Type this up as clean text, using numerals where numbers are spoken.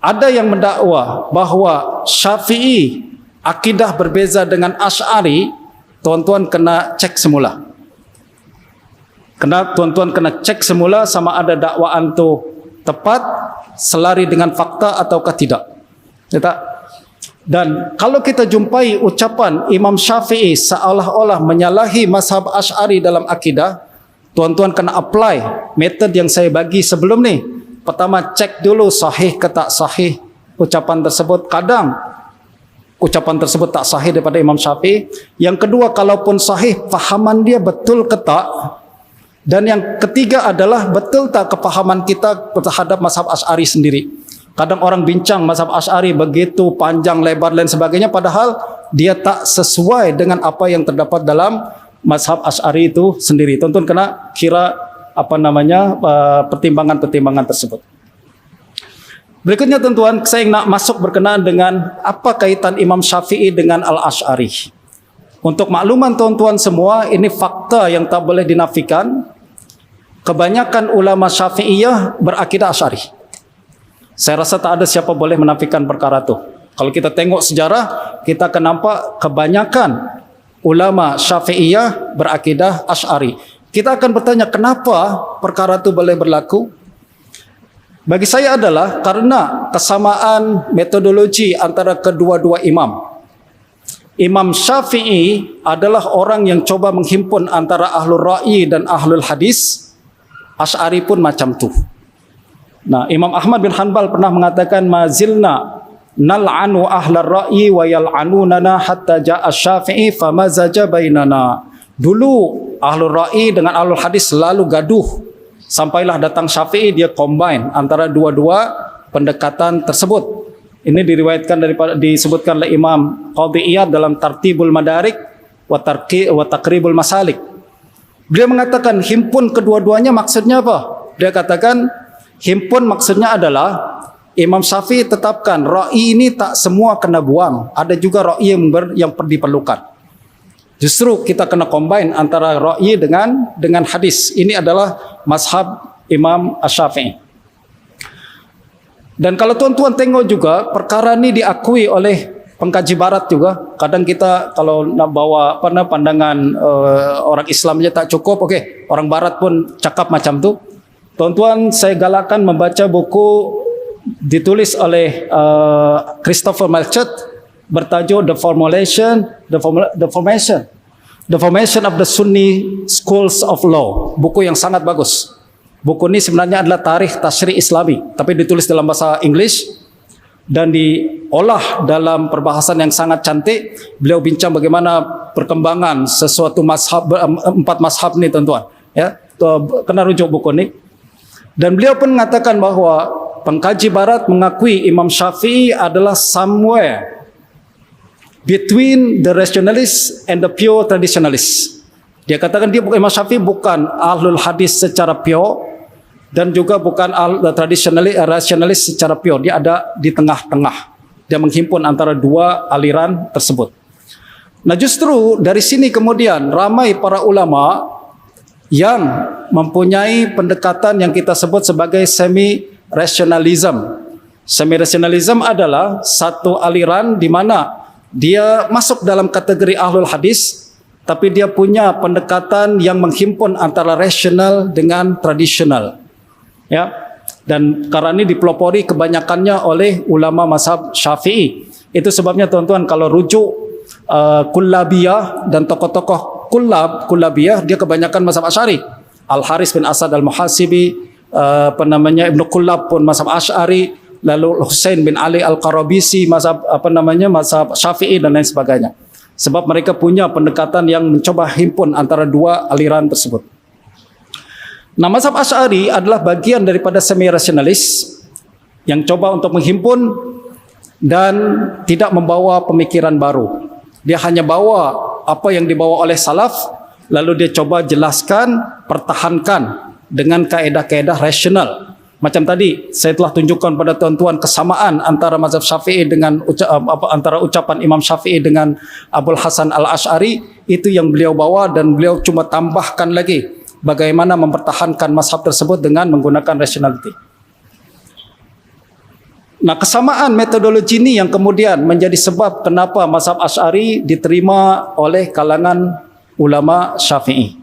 Ada yang mendakwa bahwa Syafi'i akidah berbeza dengan Asy'ari, tuan-tuan kena cek semula. Tuan-tuan kena cek semula sama ada dakwaan tu tepat, selari dengan fakta ataukah tidak. Ya tak? Dan kalau kita jumpai ucapan Imam Syafi'i seolah-olah menyalahi mazhab Asy'ari dalam akidah, tuan-tuan kena apply metode yang saya bagi sebelum ni. Pertama, cek dulu sahih ke tak sahih ucapan tersebut. Kadang ucapan tersebut tak sahih daripada Imam Syafi'i. Yang kedua, kalaupun sahih, fahaman dia betul ke tak? Dan yang ketiga adalah betul tak kepahaman kita terhadap mazhab Asy'ari sendiri. Kadang orang bincang mazhab Asy'ari begitu panjang, lebar dan sebagainya, padahal dia tak sesuai dengan apa yang terdapat dalam mazhab Asy'ari itu sendiri. Tuan-tuan kena kira pertimbangan-pertimbangan tersebut. Berikutnya tuan-tuan, saya nak masuk berkenaan dengan apa kaitan Imam Syafi'i dengan Al-Asy'ari. Untuk makluman tuan-tuan semua, ini fakta yang tak boleh dinafikan. Kebanyakan ulama Syafi'iyah berakidah Asy'ari. Saya rasa tak ada siapa boleh menafikan perkara itu. Kalau kita tengok sejarah, kita akan nampak kebanyakan ulama Syafi'iyah berakidah Asy'ari. Kita akan bertanya, kenapa perkara itu boleh berlaku? Bagi saya adalah karena kesamaan metodologi antara kedua-dua imam. Imam Syafi'i adalah orang yang coba menghimpun antara ahlul ra'yi dan ahlul hadis. Asy'ari pun macam tu. Nah, Imam Ahmad bin Hanbal pernah mengatakan, mazilna nal'anu ahlar ra'yi wa yal'anunana hatta ja'a Syafi'i famazaja bainana. Dulu ahlul ra'yi dengan ahlul hadis selalu gaduh, sampailah datang Syafi'i, dia combine antara dua-dua pendekatan tersebut. Ini disebutkan oleh Imam Qadhi Iyad dalam Tartibul Madarik wa Taqribul Masalik. Beliau mengatakan himpun kedua-duanya maksudnya apa? Dia katakan himpun maksudnya adalah Imam Syafi'i tetapkan ra'yi ini tak semua kena buang, ada juga ra'yi yang diperlukan. Justru kita kena combine antara ra'yi dengan hadis. Ini adalah mazhab Imam Asy-Syafi'i. Dan kalau tuan-tuan tengok juga, perkara ini diakui oleh pengkaji barat juga. Kadang kita kalau nak bawa pandangan orang Islam saja tak cukup, okey, orang barat pun cakap macam tu. Tuan-tuan, saya galakkan membaca buku ditulis oleh Christopher Melchett bertajuk The Formation of the Sunni Schools of Law. Buku yang sangat bagus. Buku ini sebenarnya adalah tarikh tasyri' Islami, tapi ditulis dalam bahasa English dan diolah dalam perbahasan yang sangat cantik. Beliau bincang bagaimana perkembangan sesuatu mazhab, 4 mazhab ni tuan-tuan. Ya, kena rujuk buku ni. Dan beliau pun mengatakan bahawa pengkaji barat mengakui Imam Syafi'i adalah somewhere between the rationalists and the pure traditionalists. Dia katakan Imam Syafi'i bukan ahlul hadis secara pure dan juga bukan rationalis secara pure. Dia ada di tengah-tengah. Dia menghimpun antara dua aliran tersebut. Nah, justru dari sini kemudian ramai para ulama yang mempunyai pendekatan yang kita sebut sebagai semi-rationalism. Semi-rationalism adalah satu aliran di mana dia masuk dalam kategori ahlul hadis, tapi dia punya pendekatan yang menghimpun antara rasional dengan tradisional. Ya. Dan karena ini dipelopori kebanyakannya oleh ulama mazhab Syafi'i. Itu sebabnya tuan-tuan kalau rujuk Kullabiyah dan tokoh-tokoh Kullabiyah, dia kebanyakan mazhab Asy'ari. Al-Haris bin Asad Al-Muhasibi, Ibnu Kullab pun mazhab Asy'ari, lalu Husain bin Ali Al-Qarabisi mazhab mazhab Syafi'i dan lain sebagainya. Sebab mereka punya pendekatan yang mencoba himpun antara dua aliran tersebut. Nah, mazhab Asy'ari adalah bagian daripada semi-rasionalis yang coba untuk menghimpun dan tidak membawa pemikiran baru. Dia hanya bawa apa yang dibawa oleh salaf, lalu dia coba jelaskan, pertahankan dengan kaedah-kaedah rasional. Macam tadi saya telah tunjukkan pada tuan-tuan kesamaan antara mazhab Syafi'i dengan antara ucapan Imam Syafi'i dengan Abul Hasan Al-Asy'ari, itu yang beliau bawa dan beliau cuma tambahkan lagi bagaimana mempertahankan mazhab tersebut dengan menggunakan rationality. Nah, kesamaan metodologi ini yang kemudian menjadi sebab kenapa mazhab Asy'ari diterima oleh kalangan ulama Syafi'i.